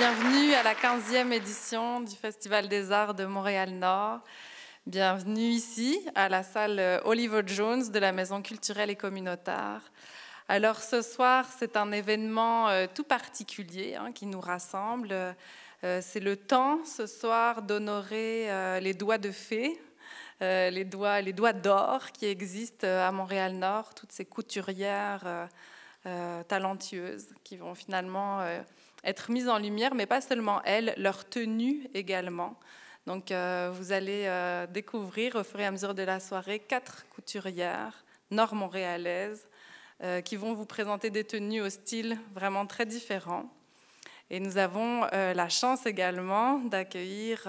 bienvenue à la 15e édition du Festival des Arts de Montréal-Nord. Bienvenue ici, à la salle Oliver Jones de la Maison culturelle et communautaire. Alors ce soir, c'est un événement tout particulier qui nous rassemble. C'est le temps ce soir d'honorer les doigts de fée, les doigts d'or qui existent à Montréal-Nord, toutes ces couturières talentueuses qui vont finalement être mises en lumière, mais pas seulement elles, leur tenue également. Donc vous allez découvrir au fur et à mesure de la soirée 4 couturières nord-montréalaises qui vont vous présenter des tenues au style vraiment très différent. Et nous avons la chance également d'accueillir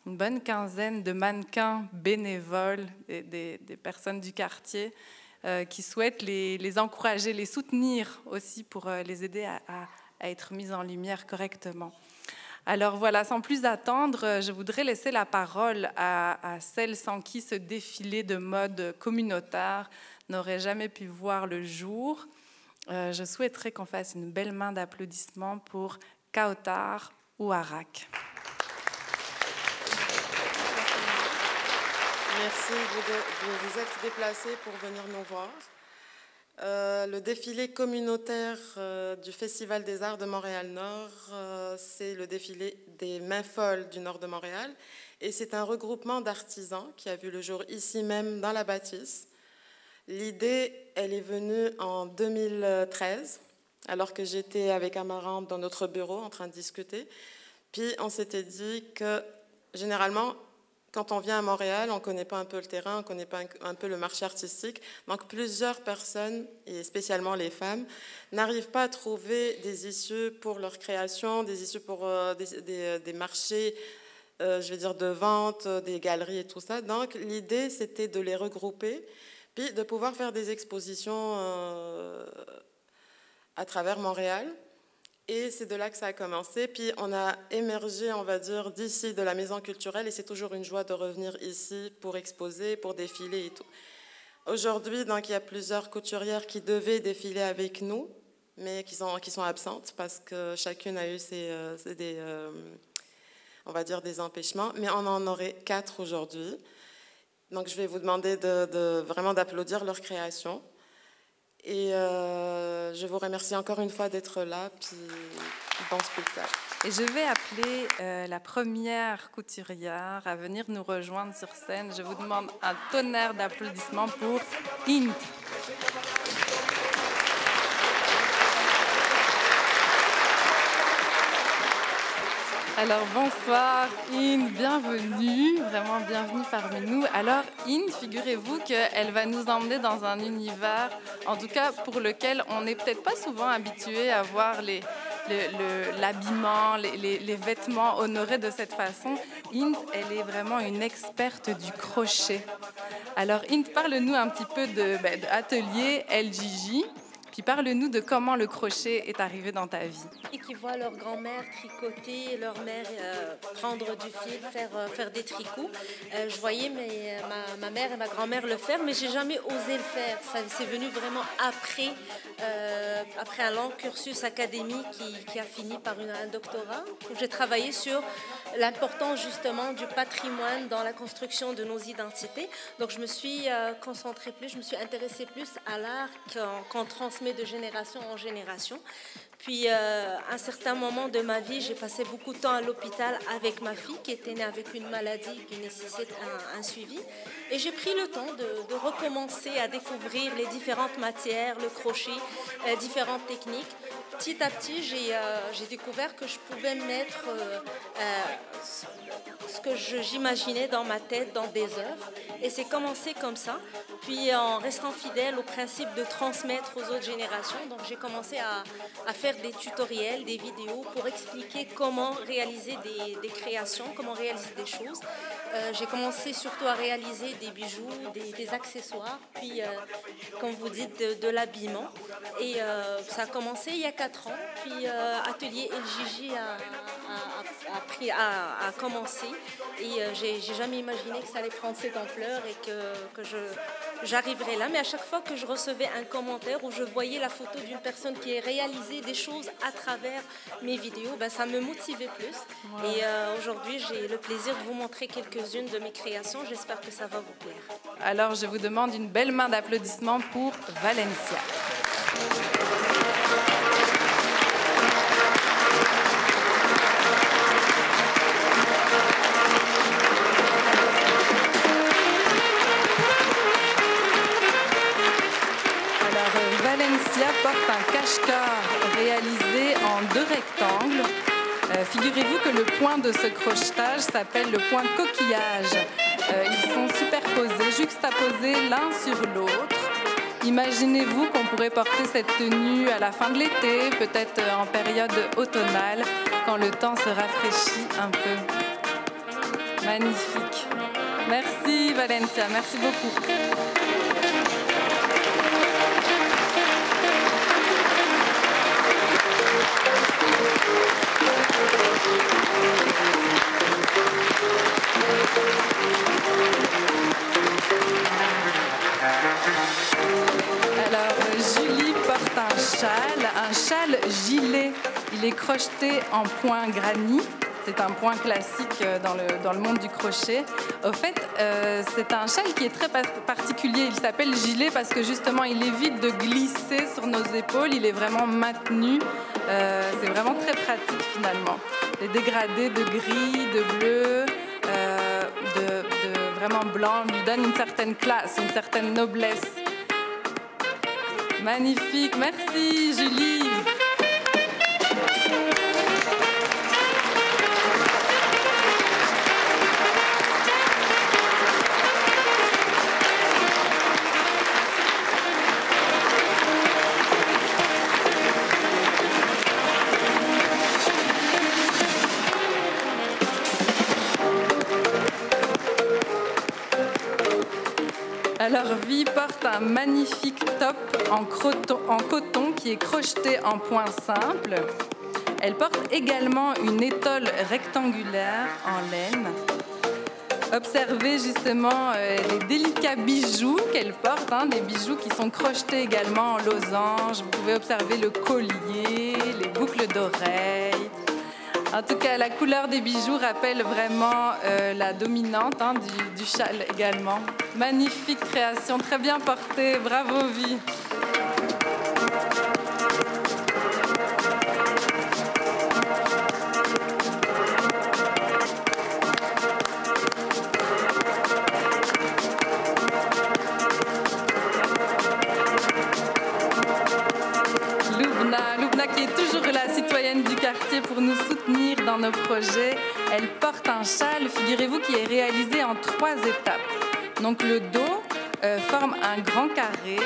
une bonne quinzaine de mannequins bénévoles, des personnes du quartier qui souhaitent les encourager, les soutenir aussi pour les aider à être mises en lumière correctement. Alors voilà, sans plus attendre, je voudrais laisser la parole à celles sans qui ce défilé de mode communautaire n'aurait jamais pu voir le jour. Je souhaiterais qu'on fasse une belle main d'applaudissements pour Kautar Ouarak. Merci de vous être déplacés pour venir nous voir. Le défilé communautaire du Festival des Arts de Montréal-Nord, c'est le défilé des Mains Folles du Nord de Montréal. Et c'est un regroupement d'artisans qui a vu le jour ici même dans la bâtisse. L'idée, elle est venue en 2013, alors que j'étais avec Amarante dans notre bureau en train de discuter. Puis on s'était dit que généralement, quand on vient à Montréal, on ne connaît pas un peu le terrain, on ne connaît pas un peu le marché artistique. Donc, plusieurs personnes, et spécialement les femmes, n'arrivent pas à trouver des issues pour leur création, des issues pour des marchés, je veux dire, de vente, des galeries et tout ça. Donc, l'idée, c'était de les regrouper, puis de pouvoir faire des expositions à travers Montréal. Et c'est de là que ça a commencé. Puis on a émergé, on va dire, d'ici, de la maison culturelle. Et c'est toujours une joie de revenir ici pour exposer, pour défiler et tout. Aujourd'hui, donc, il y a plusieurs couturières qui devaient défiler avec nous, mais qui sont absentes parce que chacune a eu on va dire, des empêchements. Mais on en aurait 4 aujourd'hui. Donc je vais vous demander vraiment d'applaudir leur création. Et je vous remercie encore une fois d'être là, puis bon spectacle. Et je vais appeler la première couturière à venir nous rejoindre sur scène. Je vous demande un tonnerre d'applaudissements pour Int. Alors bonsoir Inde, bienvenue, vraiment bienvenue parmi nous. Alors Inde, figurez-vous qu'elle va nous emmener dans un univers, en tout cas pour lequel on n'est peut-être pas souvent habitué à voir l'habillement, les vêtements honorés de cette façon. Inde, elle est vraiment une experte du crochet. Alors Inde, parle-nous un petit peu de atelier LGJ. Puis parle-nous de comment le crochet est arrivé dans ta vie. Et qui voient leur grand-mère tricoter, leur mère prendre du fil, faire des tricots. Je voyais ma mère et ma grand-mère le faire, mais j'ai jamais osé le faire. C'est venu vraiment après un long cursus académique qui a fini par un doctorat. J'ai travaillé sur l'importance justement du patrimoine dans la construction de nos identités. Donc je me suis concentrée plus, je me suis intéressée plus à l'art qu'on transmet de génération en génération. Puis, à un certain moment de ma vie, j'ai passé beaucoup de temps à l'hôpital avec ma fille qui était née avec une maladie qui nécessite un suivi. Et j'ai pris le temps de recommencer à découvrir les différentes matières, le crochet, différentes techniques. Petit à petit, j'ai découvert que je pouvais mettre ce que j'imaginais dans ma tête dans des œuvres. Et c'est commencé comme ça. Puis en restant fidèle au principe de transmettre aux autres générations, donc j'ai commencé à faire des tutoriels, des vidéos pour expliquer comment réaliser des créations, comment réaliser des choses. J'ai commencé surtout à réaliser des bijoux, des accessoires, puis comme vous dites, de l'habillement. Et ça a commencé il y a 4 ans, puis Atelier LGJ a commencé. Et j'ai jamais imaginé que ça allait prendre cette ampleur et que j'arriverais là. Mais à chaque fois que je recevais un commentaire où je voyais la photo d'une personne qui a réalisé des choses à travers mes vidéos, ben, ça me motivait plus. Wow. Et aujourd'hui, j'ai le plaisir de vous montrer quelques-unes de mes créations. J'espère que ça va vous plaire. Alors, je vous demande une belle main d'applaudissements pour Valencia. Valencia porte un cache-cœur réalisé en 2 rectangles. Figurez-vous que le point de ce crochetage s'appelle le point coquillage. Ils sont superposés, juxtaposés l'un sur l'autre. Imaginez-vous qu'on pourrait porter cette tenue à la fin de l'été, peut-être en période automnale, quand le temps se rafraîchit un peu. Magnifique. Merci Valencia, merci beaucoup. Alors, Julie porte un châle gilet. Il est crocheté en point granit. C'est un point classique dans le monde du crochet. Au fait, c'est un châle qui est très particulier. Il s'appelle gilet parce que justement, il évite de glisser sur nos épaules. Il est vraiment maintenu. C'est vraiment très pratique finalement. Les dégradés de gris, de bleu, de vraiment blanc lui donnent une certaine classe, une certaine noblesse. Magnifique, merci Julie. Alors, Vi porte un magnifique top en coton qui est crocheté en point simple. Elle porte également une étole rectangulaire en laine. Observez justement les délicats bijoux qu'elle porte, des bijoux qui sont crochetés également en losange. Vous pouvez observer le collier, les boucles d'oreilles. En tout cas, la couleur des bijoux rappelle vraiment la dominante du châle également. Magnifique création, très bien portée. Bravo, Vi. Loubna qui est toujours la citoyenne du quartier pour nous soutenir dans nos projets. Elle porte un châle, figurez-vous, qui est réalisé en 3 étapes. Donc le dos forme un grand carré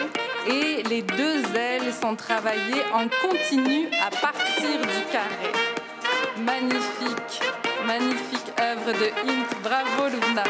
et les 2 ailes sont travaillées en continu à partir du carré. Magnifique, magnifique œuvre de Int. Bravo Loubna.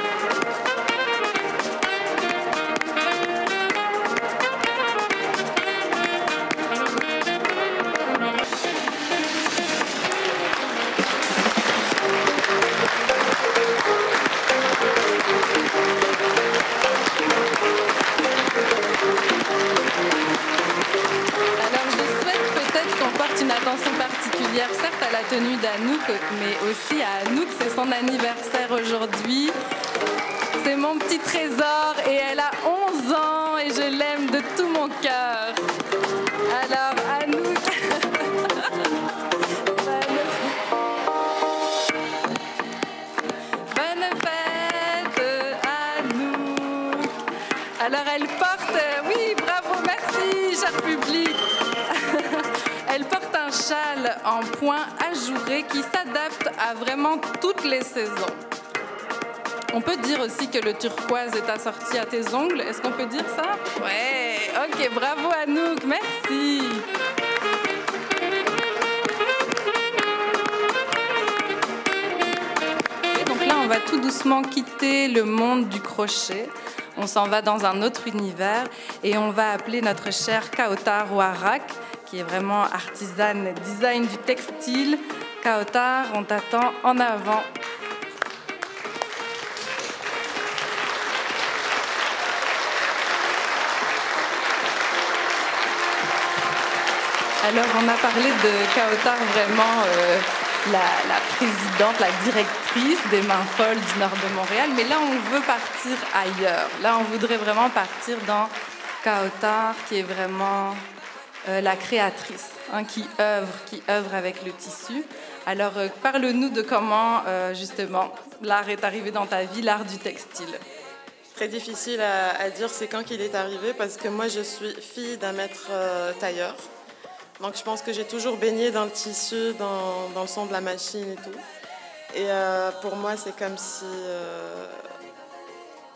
Une attention particulière, certes à la tenue d'Anouk, mais aussi à Anouk, c'est son anniversaire aujourd'hui. C'est mon petit trésor et elle a 11 ans et je l'aime de tout mon cœur. Alors Anouk, bonne fête Anouk. Alors elle porte, oui bravo, merci cher public. Elle porte un châle en point ajouré qui s'adapte à vraiment toutes les saisons. On peut dire aussi que le turquoise est assorti à tes ongles. Est-ce qu'on peut dire ça? Ouais, ok, bravo Anouk, merci. Et donc là, on va tout doucement quitter le monde du crochet. On s'en va dans un autre univers et on va appeler notre chère Kautar Ouarak, qui est vraiment artisane design du textile, Kaotar, on t'attend en avant. Alors, on a parlé de Kaotar, vraiment la présidente, la directrice des Mains Folles du Nord de Montréal. Mais là, on veut partir ailleurs. Là, on voudrait vraiment partir dans Kaotar, qui est vraiment la créatrice, hein, qui œuvre avec le tissu. Alors, parle-nous de comment, justement, l'art est arrivé dans ta vie, l'art du textile. Très difficile à dire c'est quand qu'il est arrivé, parce que moi, je suis fille d'un maître tailleur. Donc, je pense que j'ai toujours baigné dans le tissu, dans le son de la machine et tout. Et pour moi, c'est comme si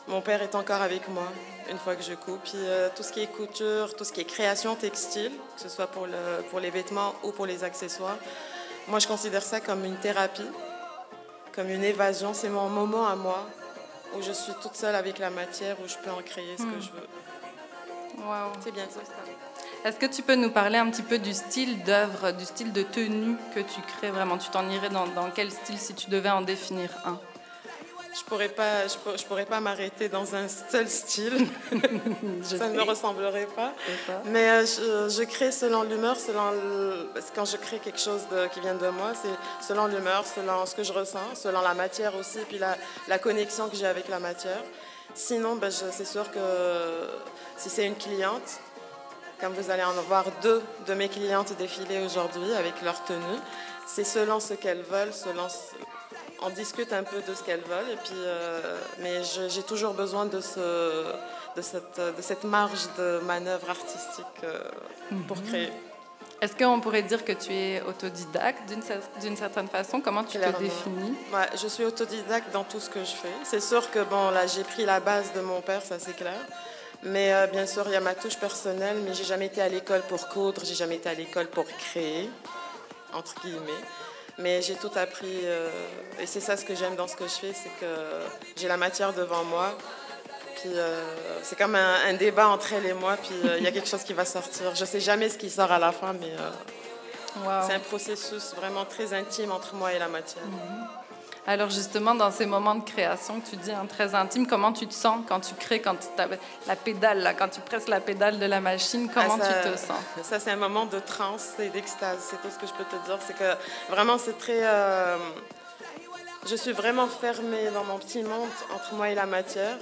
mon père est encore avec moi une fois que je couds. Puis tout ce qui est couture, tout ce qui est création textile, que ce soit pour les vêtements ou pour les accessoires, moi, je considère ça comme une thérapie, comme une évasion. C'est mon moment à moi où je suis toute seule avec la matière, où je peux en créer ce que je veux. Wow. C'est bien ça. Est-ce que tu peux nous parler un petit peu du style d'œuvre, du style de tenue que tu crées vraiment? Tu t'en irais dans quel style si tu devais en définir un? Je pourrais pas m'arrêter dans un seul style. Ça ne me ressemblerait pas. Mais je crée selon l'humeur, parce que quand je crée quelque chose qui vient de moi, c'est selon l'humeur, selon ce que je ressens, selon la matière aussi, puis la connexion que j'ai avec la matière. Sinon, c'est sûr que si c'est une cliente, comme vous allez en voir 2 de mes clientes défiler aujourd'hui avec leur tenue, c'est selon ce qu'elles veulent, on discute un peu de ce qu'elles veulent, et puis, mais j'ai toujours besoin de cette marge de manœuvre artistique pour créer. Est-ce qu'on pourrait dire que tu es autodidacte d'une certaine façon? Comment tu te définis? Ouais, je suis autodidacte dans tout ce que je fais. C'est sûr que là, j'ai pris la base de mon père, ça c'est clair. Mais bien sûr, il y a ma touche personnelle, mais j'ai jamais été à l'école pour coudre, j'ai jamais été à l'école pour créer, entre guillemets. Mais j'ai tout appris, et c'est ça ce que j'aime dans ce que je fais, c'est que j'ai la matière devant moi. Puis c'est comme un débat entre elle et moi, puis il y a quelque chose qui va sortir. Je sais jamais ce qui sort à la fin, mais c'est un processus vraiment très intime entre moi et la matière. Alors justement, dans ces moments de création que tu dis, hein, très intime, comment tu te sens quand tu crées, quand tu as la pédale, là, quand tu presses la pédale de la machine, comment tu te sens? Ça, c'est un moment de transe et d'extase, c'est tout ce que je peux te dire. C'est que vraiment, c'est très... je suis vraiment fermée dans mon petit monde entre moi et la matière.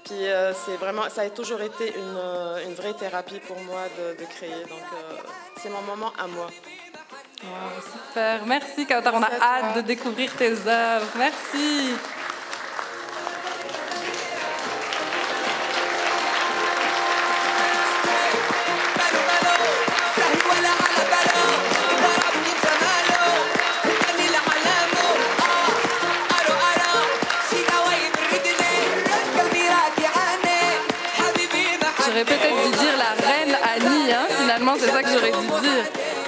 Puis c'est vraiment, ça a toujours été une vraie thérapie pour moi de créer. Donc c'est mon moment à moi. Wow, super. Merci, Kaotar. On a hâte de découvrir tes œuvres. Merci. J'aurais peut-être dû dire la reine Annie, hein? Finalement, c'est ça que j'aurais dû dire.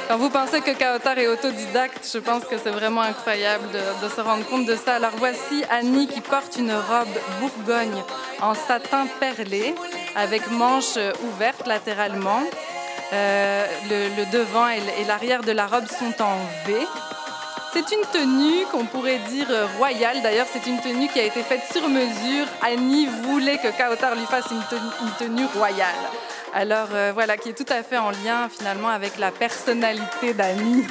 Quand vous pensez que Kaotar est autodidacte, je pense que c'est vraiment incroyable de se rendre compte de ça. Alors voici Annie qui porte une robe Bourgogne en satin perlé avec manches ouvertes latéralement. Le devant et l'arrière de la robe sont en V. C'est une tenue qu'on pourrait dire royale. D'ailleurs, c'est une tenue qui a été faite sur mesure. Annie voulait que Kaotar lui fasse une tenue royale. Alors voilà, qui est tout à fait en lien finalement avec la personnalité d'Annie.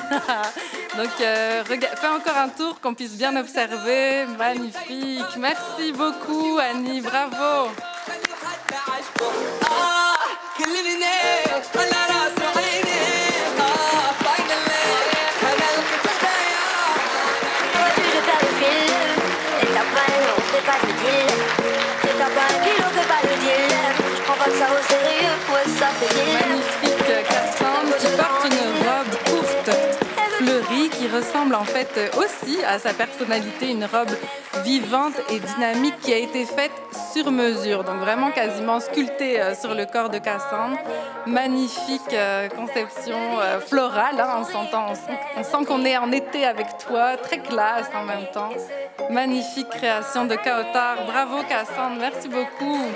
Donc fais encore un tour qu'on puisse bien observer. Magnifique. Merci beaucoup Annie, bravo. Magnifique Cassandre, tu portes une robe courte, fleurie, qui ressemble en fait aussi à sa personnalité, une robe vivante et dynamique qui a été faite sur mesure, donc vraiment quasiment sculptée sur le corps de Cassandre. Magnifique conception florale, hein, on sent qu'on est en été avec toi, très classe en même temps. Magnifique création de Kaotar, bravo Cassandre, merci beaucoup.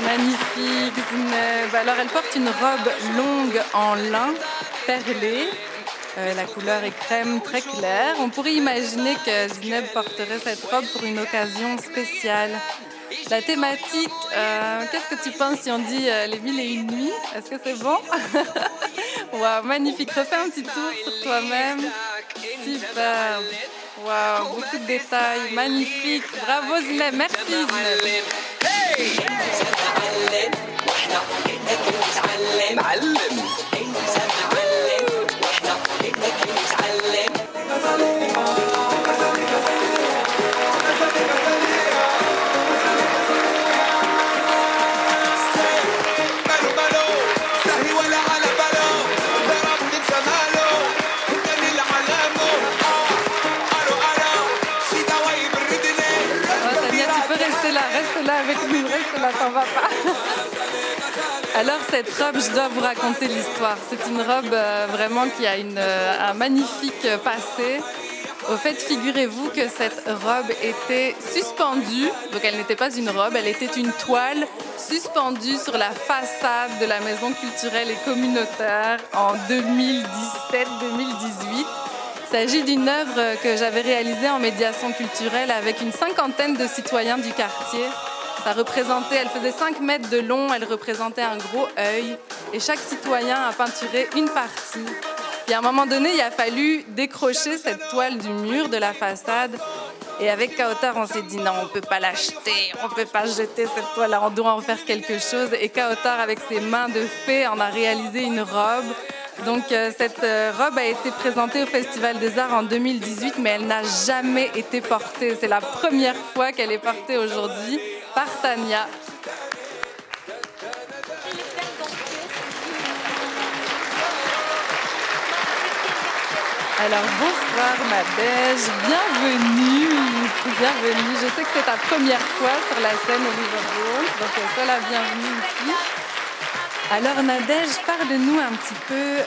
Magnifique, Zineb. Alors, elle porte une robe longue en lin, perlée. La couleur est crème très claire. On pourrait imaginer que Zineb porterait cette robe pour une occasion spéciale. La thématique, qu'est-ce que tu penses si on dit les 1001 nuits? Est-ce que c'est bon? Wow, magnifique. Refais un petit tour sur toi-même. Super. Wow, beaucoup de détails. Magnifique. Bravo Zineb. Merci Zineb. Reste là avec nous, reste là, t'en vas pas. Alors cette robe, je dois vous raconter l'histoire. C'est une robe vraiment qui a un magnifique passé. Au fait, figurez-vous que cette robe était suspendue, donc elle n'était pas une robe, elle était une toile suspendue sur la façade de la maison culturelle et communautaire en 2017-2018. Il s'agit d'une œuvre que j'avais réalisée en médiation culturelle avec une cinquantaine de citoyens du quartier. Elle faisait 5 mètres de long, elle représentait un gros œil et chaque citoyen a peinturé une partie. Puis à un moment donné, il a fallu décrocher cette toile du mur de la façade et avec Kautar, on s'est dit non, on ne peut pas l'acheter, on ne peut pas jeter cette toile-là, on doit en faire quelque chose. Et Kautar, avec ses mains de fée, en a réalisé une robe. Donc cette robe a été présentée au Festival des Arts en 2018, mais elle n'a jamais été portée. C'est la première fois qu'elle est portée aujourd'hui par Tania. Alors bonsoir Nadège, bienvenue. Je sais que c'est ta première fois sur la scène Oliver Jones, donc sois la bienvenue ici. Alors Nadège, parle-nous un petit peu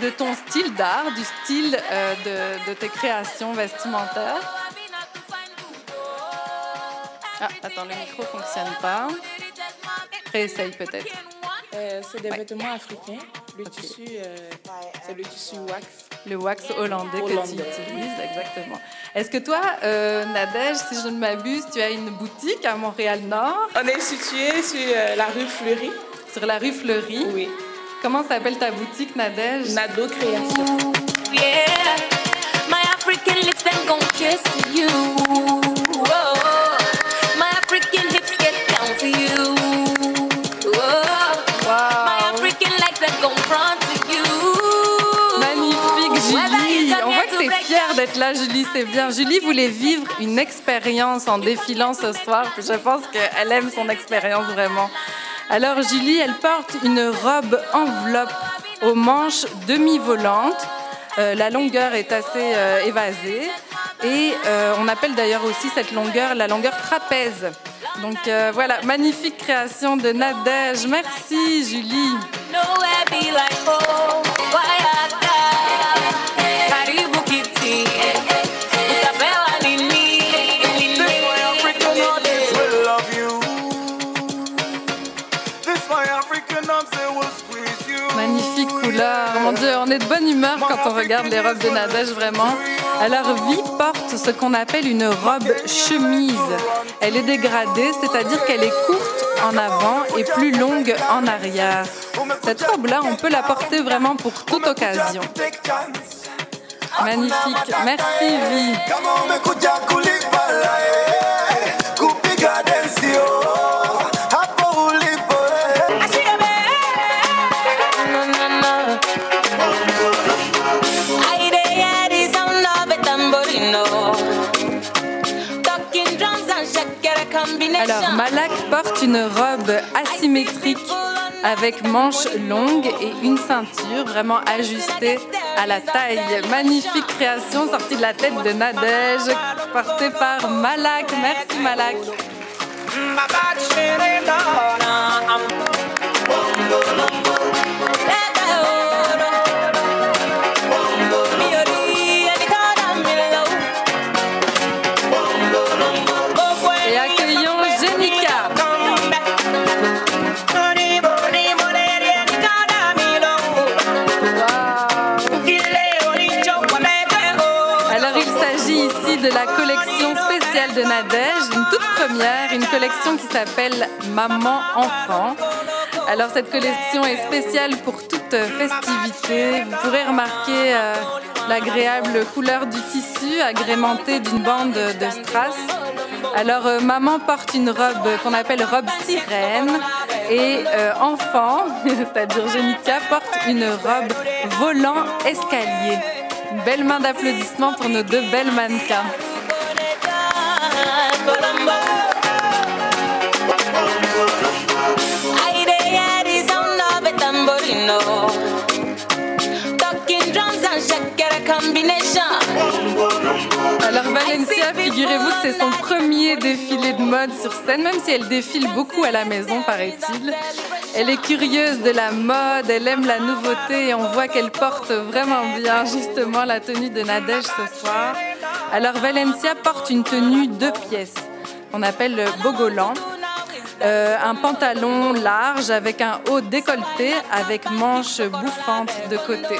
de ton style d'art, du style de tes créations vestimentaires. Ah, attends, le micro ne fonctionne pas. Réessaye peut-être. C'est des vêtements africains. Le tissu, c'est le tissu wax. Le wax hollandais que tu utilises, exactement. Est-ce que toi, Nadège, si je ne m'abuse, tu as une boutique à Montréal-Nord? On est situé sur la rue Fleury. Sur la rue Fleury? Oui. Comment s'appelle ta boutique, Nadège? Nado Création. Yeah, my African lips them gon' kiss you. Whoa. My African hips get down to you. Magnifique, Julie. On voit que tu es fière d'être là, Julie, c'est bien. Julie voulait vivre une expérience en défilant ce soir. Je pense qu'elle aime son expérience vraiment. Alors, Julie, elle porte une robe enveloppe aux manches demi-volantes. La longueur est assez évasée. Et on appelle d'ailleurs aussi cette longueur la longueur trapèze. Donc voilà, magnifique création de Nadège. Merci Julie. Magnifique couleur. Mon Dieu, on est de bonne humeur quand on regarde les robes de Nadège, vraiment. Alors, Vi porte ce qu'on appelle une robe chemise. Elle est dégradée, c'est-à-dire qu'elle est courte en avant et plus longue en arrière. Cette robe-là, on peut la porter vraiment pour toute occasion. Magnifique. Merci, Vi. Alors, Malak porte une robe asymétrique avec manches longues et une ceinture vraiment ajustée à la taille. Magnifique création sortie de la tête de Nadège, portée par Malak. Merci Malak. festival de Nadège, une toute première, une collection qui s'appelle Maman Enfant. Alors cette collection est spéciale pour toute festivité. Vous pourrez remarquer l'agréable couleur du tissu agrémentée d'une bande de strass. Alors maman porte une robe qu'on appelle robe sirène et enfant, c'est-à-dire Jenica, porte une robe volant escalier. Une belle main d'applaudissements pour nos deux belles mannequins. Alors Valencia, figurez-vous que c'est son premier défilé de mode sur scène, même si elle défile beaucoup à la maison, paraît-il. Elle est curieuse de la mode, elle aime la nouveauté et on voit qu'elle porte vraiment bien justement la tenue de Nadège ce soir. Alors Valencia porte une tenue 2 pièces, qu'on appelle le bogolan. Un pantalon large avec un haut décolleté avec manches bouffantes de côté.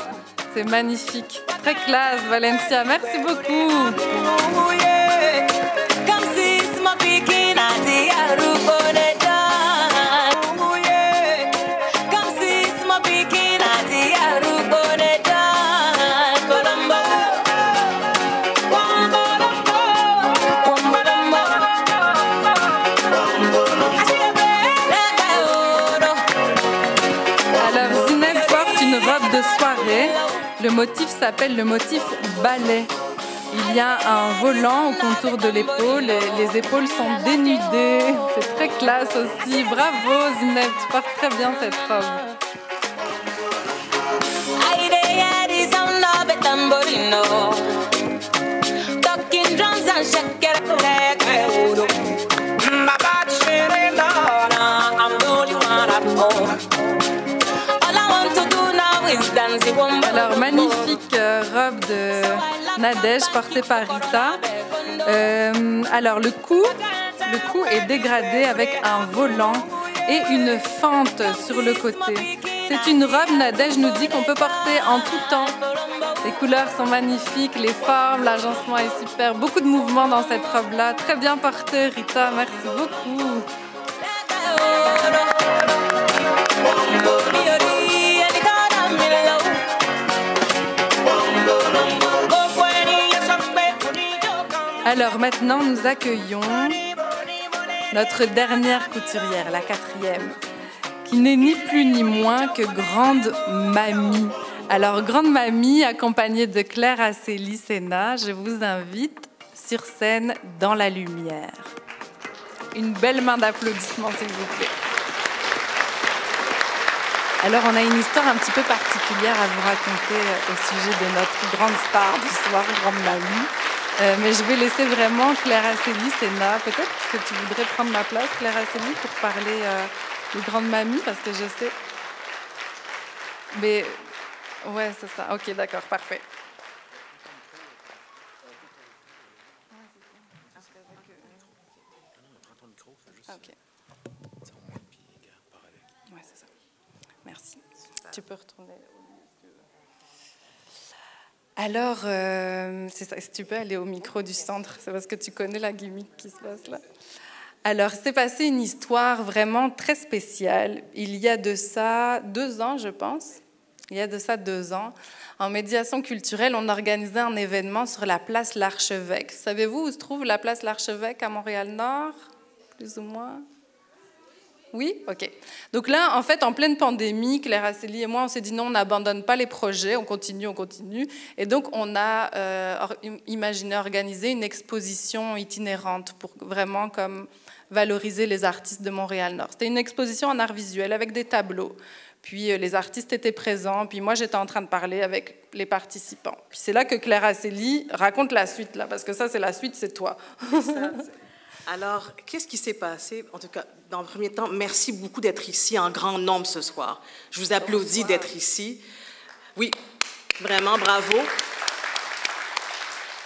C'est magnifique. Très classe, Valencia. Merci beaucoup. Alors, Zineb porte une robe de soirée. Le motif s'appelle le motif ballet. Il y a un volant au contour de l'épaule, les épaules sont dénudées. C'est très classe aussi. Bravo Zineb, tu portes très bien cette robe. Alors, magnifique robe de Nadège portée par Rita. Alors, le cou est dégradé avec un volant et une fente sur le côté. C'est une robe, Nadège nous dit, qu'on peut porter en tout temps. Les couleurs sont magnifiques, les formes, l'agencement est super. Beaucoup de mouvements dans cette robe-là. Très bien portée, Rita. Merci beaucoup. Alors maintenant, nous accueillons notre dernière couturière, la 4e, qui n'est ni plus ni moins que Grande Mamie. Alors, Grande Mamie, accompagnée de Claire Asseli-Sénat, je vous invite sur scène dans la lumière. Une belle main d'applaudissements, s'il vous plaît. Alors, on a une histoire un petit peu particulière à vous raconter au sujet de notre grande star du soir, Grande Mamie. Mais je vais laisser vraiment Claire Asseli-Sénat. Peut-être que tu voudrais prendre ma place, Claire Asseli, pour parler de Grande Mamie, parce que je sais... Mais... Ouais, c'est ça. Ok, d'accord, parfait. Ok. Ouais, c'est ça. Merci. Tu peux retourner... Alors, c'est ça, si tu peux aller au micro du centre, c'est parce que tu connais la gimmick qui se passe là. Alors, c'est passé une histoire vraiment très spéciale. Il y a de ça 2 ans, je pense. Il y a de ça 2 ans. En médiation culturelle, on organisait un événement sur la place L'Archevêque. Savez-vous où se trouve la place L'Archevêque à Montréal-Nord, plus ou moins? Oui? OK. Donc là, en fait, en pleine pandémie, Claire Asseli et moi, on s'est dit non, on n'abandonne pas les projets, on continue. Et donc, on a imaginé organiser une exposition itinérante pour vraiment comme valoriser les artistes de Montréal-Nord. C'était une exposition en art visuel avec des tableaux. Puis les artistes étaient présents, puis moi, j'étais en train de parler avec les participants. Puis c'est là que Claire Asseli raconte la suite, là, parce que ça, c'est la suite, c'est toi. Alors, qu'est-ce qui s'est passé? En tout cas, dans le premier temps, merci beaucoup d'être ici en grand nombre ce soir. Je vous applaudis d'être ici. Oui, vraiment, bravo.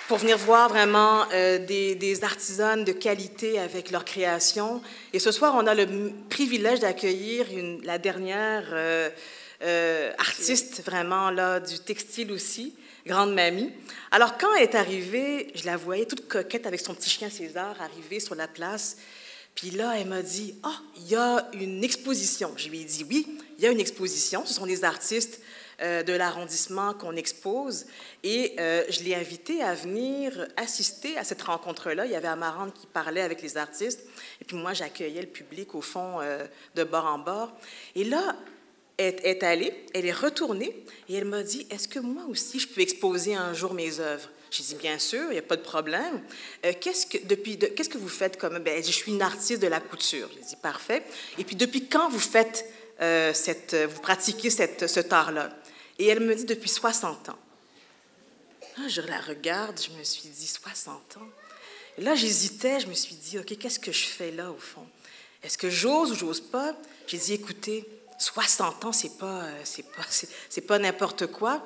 Pour venir voir vraiment des artisanes de qualité avec leur création. Et ce soir, on a le privilège d'accueillir la dernière artiste vraiment là, du textile aussi, grande mamie. Alors, quand elle est arrivée, je la voyais toute coquette avec son petit chien César arriver sur la place. Puis là, elle m'a dit, « Ah, il y a une exposition. » Je lui ai dit, « Oui, il y a une exposition. Ce sont des artistes de l'arrondissement qu'on expose. » Et je l'ai invitée à venir assister à cette rencontre-là. Il y avait Amarante qui parlait avec les artistes. Et puis moi, j'accueillais le public au fond de bord en bord. Et là, elle est allée, elle est retournée et elle m'a dit, « Est-ce que moi aussi, je peux exposer un jour mes œuvres? » J'ai dit, « Bien sûr, il n'y a pas de problème. Qu'est-ce que vous faites comme... » Ben, je suis une artiste de la couture. J'ai dit, « Parfait. Et puis, depuis quand vous faites vous pratiquez cet art-là? » Et elle me dit, « Depuis 60 ans. » Je la regarde, je me suis dit, 60 ans? Et là, j'hésitais, je me suis dit, OK, qu'est-ce que je fais là, au fond? Est-ce que j'ose ou j'ose pas? J'ai dit, écoutez, 60 ans, c'est pas n'importe quoi.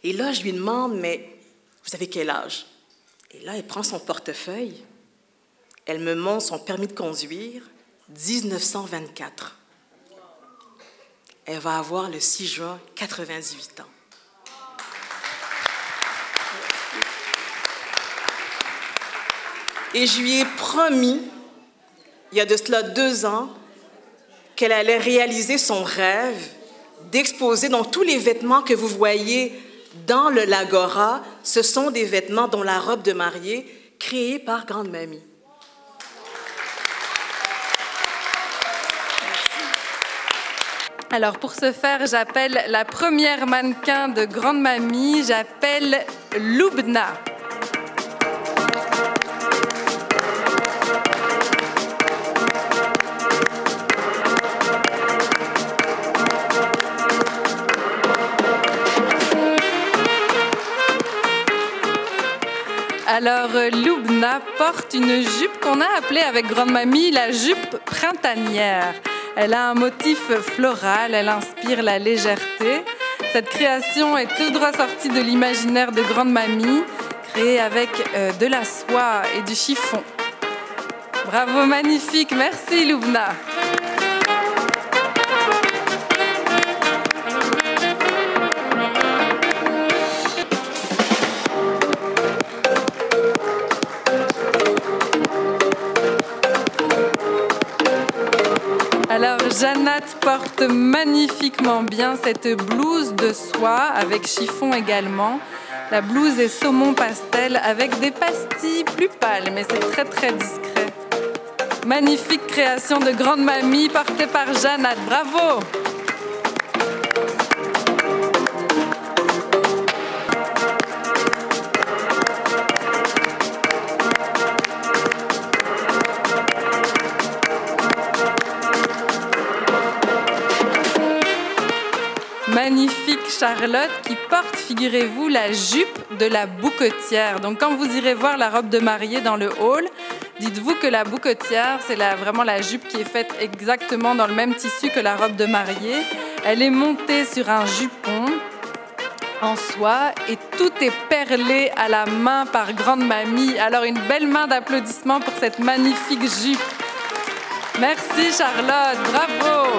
Et là, je lui demande, mais vous avez quel âge? Et là, elle prend son portefeuille, elle me montre son permis de conduire, 1924. Elle va avoir le 6 juin 98 ans. Et je lui ai promis, il y a de cela 2 ans, qu'elle allait réaliser son rêve d'exposer donc tous les vêtements que vous voyez dans l'Agora. Ce sont des vêtements dont la robe de mariée créée par Grande Mamie. Alors, pour ce faire, j'appelle la première mannequin de Grande Mamie, j'appelle Loubna. Alors, Loubna porte une jupe qu'on a appelée avec Grande Mamie la jupe printanière. Elle a un motif floral, elle inspire la légèreté. Cette création est tout droit sortie de l'imaginaire de Grande Mamie, créée avec de la soie et du chiffon. Bravo, magnifique, merci Loubna. Alors, Jeannette porte magnifiquement bien cette blouse de soie avec chiffon également. La blouse est saumon pastel avec des pastilles plus pâles, mais c'est très très discret. Magnifique création de Grande Mamie portée par Jeannette. Bravo! Magnifique Charlotte qui porte, figurez-vous, la jupe de la bouquetière. Donc quand vous irez voir la robe de mariée dans le hall, dites-vous que la bouquetière, c'est vraiment la jupe qui est faite exactement dans le même tissu que la robe de mariée. Elle est montée sur un jupon en soie et tout est perlé à la main par Grande Mamie. Alors une belle main d'applaudissements pour cette magnifique jupe. Merci Charlotte, bravo!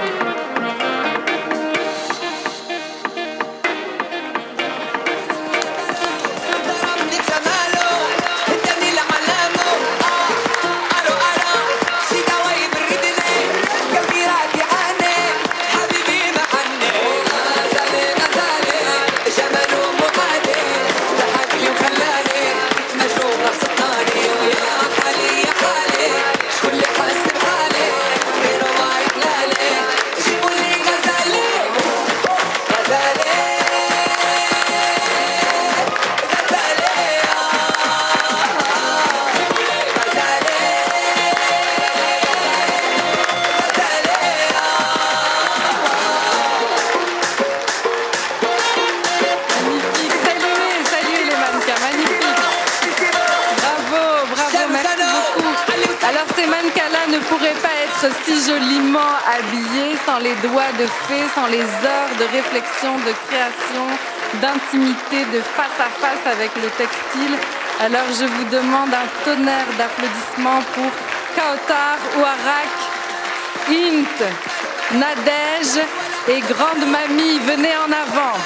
Si joliment habillés, sans les doigts de fée, sans les heures de réflexion, de création, d'intimité, de face à face avec le textile. Alors je vous demande un tonnerre d'applaudissements pour Kautar, Ouarak, Int, Nadège et Grande Mamie. Venez en avant.